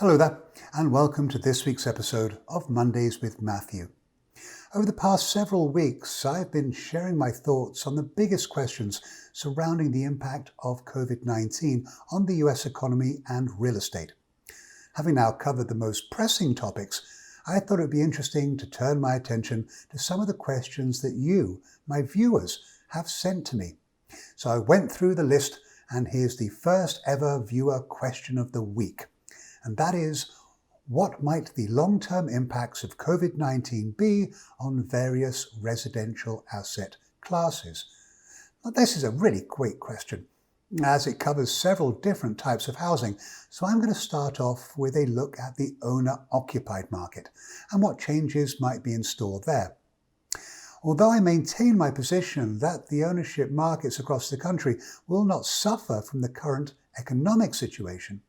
Hello there, and welcome to this week's episode of Mondays with Matthew. Over the past several weeks, I've been sharing my thoughts on the biggest questions surrounding the impact of COVID-19 on the US economy and real estate. Having now covered the most pressing topics, I thought it would be interesting to turn my attention to some of the questions that you, my viewers, have sent to me. So I went through the list, and here's the first ever viewer question of the week. And that is, what might the long-term impacts of COVID-19 be on various residential asset classes? Now, this is a really great question, as it covers several different types of housing. So I'm going to start off with a look at the owner-occupied market and what changes might be in store there. Although I maintain my position that the ownership markets across the country will not suffer from the current economic situation,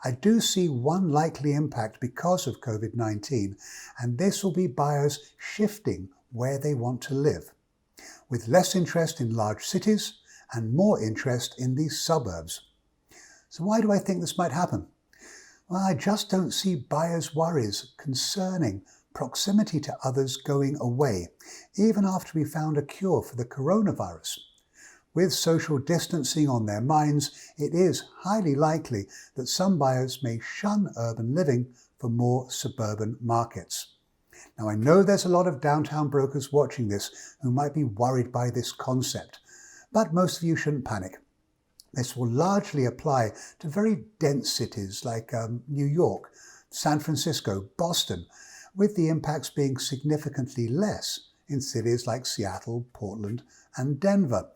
I do see one likely impact because of COVID-19, and this will be buyers shifting where they want to live, with less interest in large cities and more interest in the suburbs. So why do I think this might happen? Well, I just don't see buyers' worries concerning proximity to others going away, even after we found a cure for the coronavirus. With social distancing on their minds, it is highly likely that some buyers may shun urban living for more suburban markets. Now, I know there's a lot of downtown brokers watching this who might be worried by this concept, but most of you shouldn't panic. This will largely apply to very dense cities like New York, San Francisco, Boston, with the impacts being significantly less in cities like Seattle, Portland, and Denver.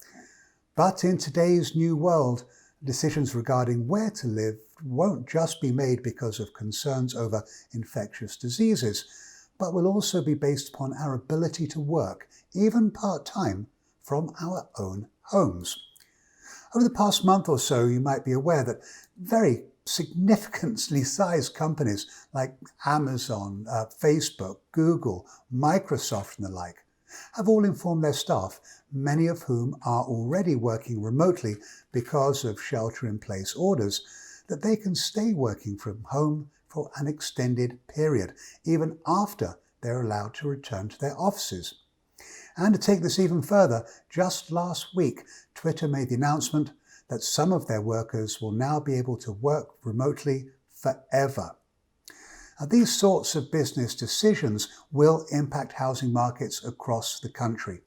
But in today's new world, decisions regarding where to live won't just be made because of concerns over infectious diseases, but will also be based upon our ability to work, even part-time, from our own homes. Over the past month or so, you might be aware that very significantly sized companies like Amazon, Facebook, Google, Microsoft, and the like have all informed their staff, many of whom are already working remotely because of shelter-in-place orders, that they can stay working from home for an extended period, even after they're allowed to return to their offices. And to take this even further, just last week, Twitter made the announcement that some of their workers will now be able to work remotely forever. Now, these sorts of business decisions will impact housing markets across the country.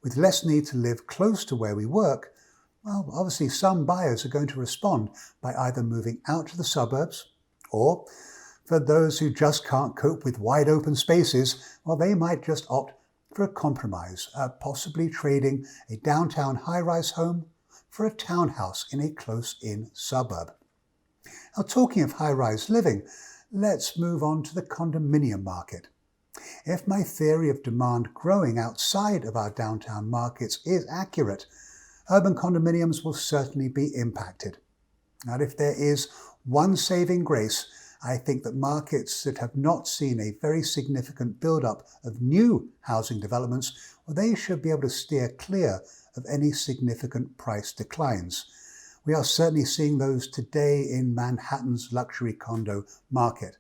With less need to live close to where we work, well, obviously some buyers are going to respond by either moving out to the suburbs, or for those who just can't cope with wide open spaces, well, they might just opt for a compromise, possibly trading a downtown high-rise home for a townhouse in a close-in suburb. Now, talking of high-rise living, let's move on to the condominium market. If my theory of demand growing outside of our downtown markets is accurate, urban condominiums will certainly be impacted. Now, if there is one saving grace, I think that markets that have not seen a very significant build-up of new housing developments, well, they should be able to steer clear of any significant price declines. We are certainly seeing those today in Manhattan's luxury condo market.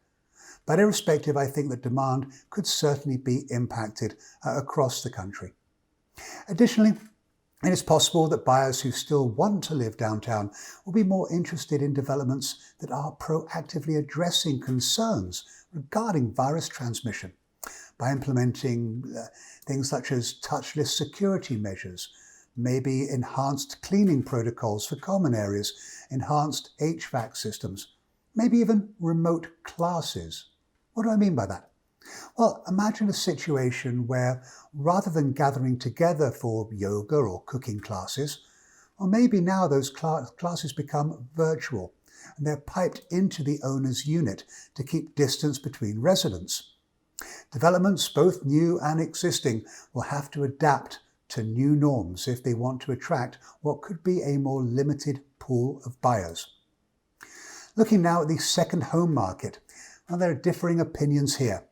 But irrespective, I think that demand could certainly be impacted across the country. Additionally, it is possible that buyers who still want to live downtown will be more interested in developments that are proactively addressing concerns regarding virus transmission by implementing things such as touchless security measures, maybe enhanced cleaning protocols for common areas, enhanced HVAC systems, maybe even remote classes. What do I mean by that? Well, imagine a situation where rather than gathering together for yoga or cooking classes, or maybe now those classes become virtual and they're piped into the owner's unit to keep distance between residents. Developments, both new and existing, will have to adapt to new norms if they want to attract what could be a more limited pool of buyers. Looking now at the second home market, well, there are differing opinions here.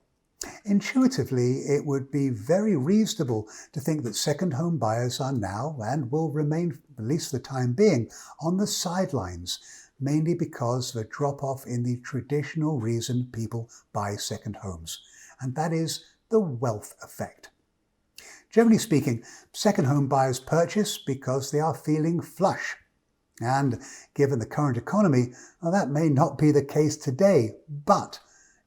Intuitively, it would be very reasonable to think that second home buyers are now, and will remain, at least for the time being, on the sidelines, mainly because of a drop-off in the traditional reason people buy second homes, and that is the wealth effect. Generally speaking, second home buyers purchase because they are feeling flush. And given the current economy, well, that may not be the case today, but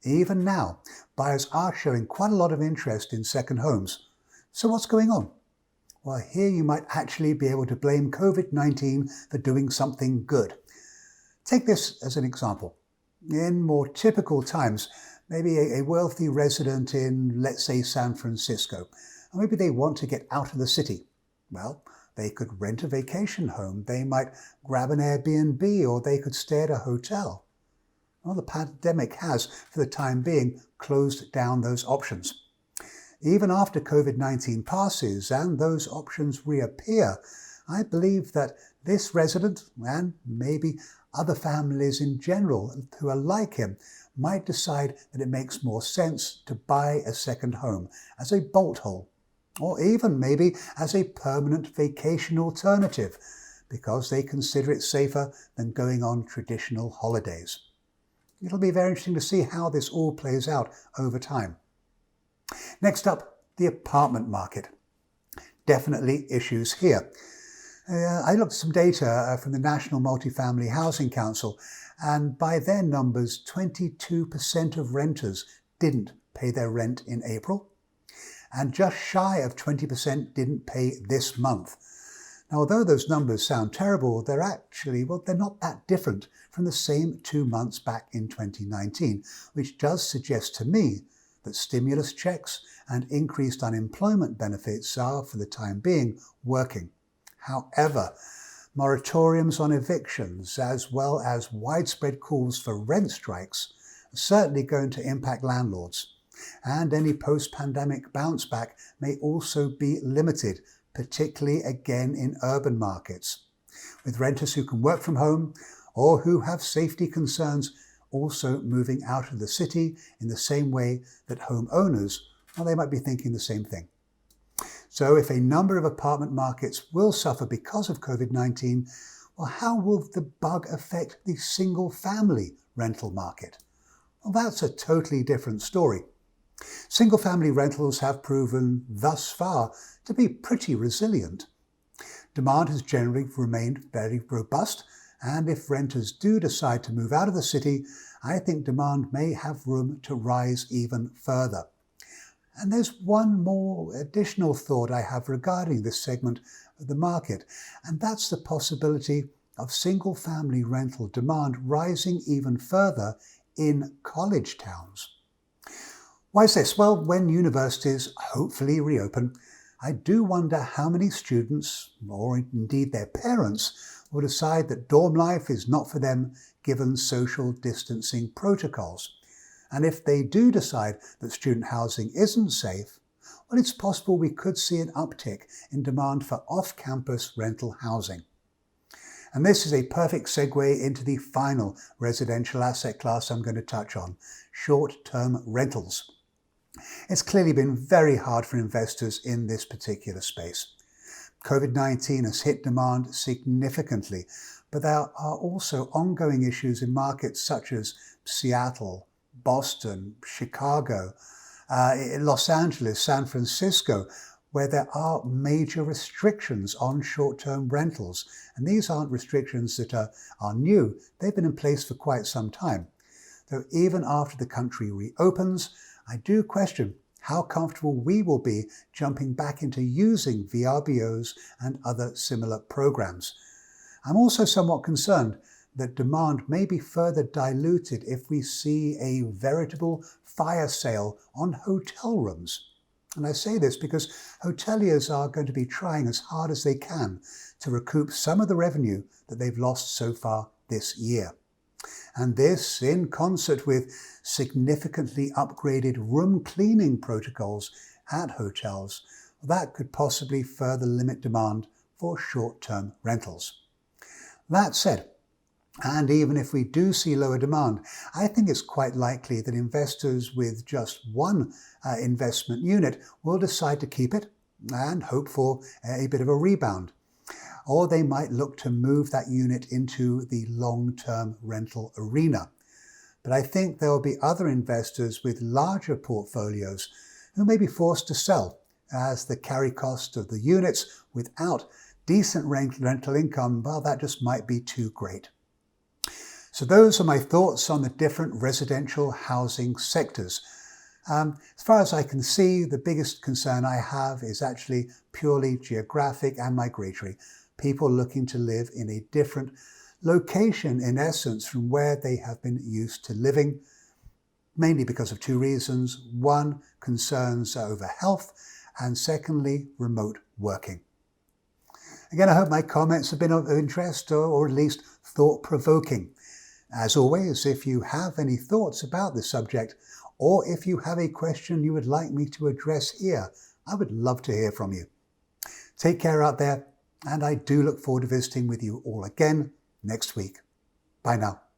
even now, buyers are showing quite a lot of interest in second homes. So what's going on? Well, here you might actually be able to blame COVID-19 for doing something good. Take this as an example. In more typical times, maybe a wealthy resident in, let's say, San Francisco, or maybe they want to get out of the city. Well, they could rent a vacation home, they might grab an Airbnb, or they could stay at a hotel. Well, the pandemic has, for the time being, closed down those options. Even after COVID-19 passes and those options reappear, I believe that this resident, and maybe other families in general who are like him, might decide that it makes more sense to buy a second home as a bolt hole, or even maybe as a permanent vacation alternative, because they consider it safer than going on traditional holidays. It'll be very interesting to see how this all plays out over time. Next up, the apartment market. Definitely issues here. I looked at some data from the National Multifamily Housing Council, and by their numbers, 22% of renters didn't pay their rent in April, and just shy of 20% didn't pay this month. Now, although those numbers sound terrible, they're not that different from the same 2 months back in 2019, which does suggest to me that stimulus checks and increased unemployment benefits are, for the time being, working. However, moratoriums on evictions, as well as widespread calls for rent strikes, are certainly going to impact landlords. And any post-pandemic bounce back may also be limited, particularly again in urban markets, with renters who can work from home or who have safety concerns also moving out of the city in the same way that homeowners, well, they might be thinking the same thing. So if a number of apartment markets will suffer because of COVID-19, well, how will the bug affect the single-family rental market? Well, that's a totally different story. Single-family rentals have proven thus far to be pretty resilient. Demand has generally remained very robust, and if renters do decide to move out of the city, I think demand may have room to rise even further. And there's one more additional thought I have regarding this segment of the market, and that's the possibility of single-family rental demand rising even further in college towns. Why is this? Well, when universities hopefully reopen, I do wonder how many students, or indeed their parents, will decide that dorm life is not for them given social distancing protocols. And if they do decide that student housing isn't safe, well, it's possible we could see an uptick in demand for off-campus rental housing. And this is a perfect segue into the final residential asset class I'm going to touch on, short-term rentals. It's clearly been very hard for investors in this particular space. COVID-19 has hit demand significantly, but there are also ongoing issues in markets such as Seattle, Boston, Chicago, Los Angeles, San Francisco, where there are major restrictions on short-term rentals. And these aren't restrictions that are new. They've been in place for quite some time. Though even after the country reopens, I do question how comfortable we will be jumping back into using VRBOs and other similar programs. I'm also somewhat concerned that demand may be further diluted if we see a veritable fire sale on hotel rooms. And I say this because hoteliers are going to be trying as hard as they can to recoup some of the revenue that they've lost so far this year. And this, in concert with significantly upgraded room cleaning protocols at hotels, that could possibly further limit demand for short-term rentals. That said, and even if we do see lower demand, I think it's quite likely that investors with just one investment unit will decide to keep it and hope for a bit of a rebound. or they might look to move that unit into the long-term rental arena. But I think there will be other investors with larger portfolios who may be forced to sell, as the carry cost of the units without decent rental income, well, that just might be too great. So those are my thoughts on the different residential housing sectors. As far as I can see, the biggest concern I have is actually purely geographic and migratory. People looking to live in a different location, in essence, from where they have been used to living, mainly because of two reasons. One, concerns over health, and secondly, remote working. Again, I hope my comments have been of interest or at least thought-provoking. As always, if you have any thoughts about this subject, or if you have a question you would like me to address here, I would love to hear from you. Take care out there, and I do look forward to visiting with you all again next week. Bye now.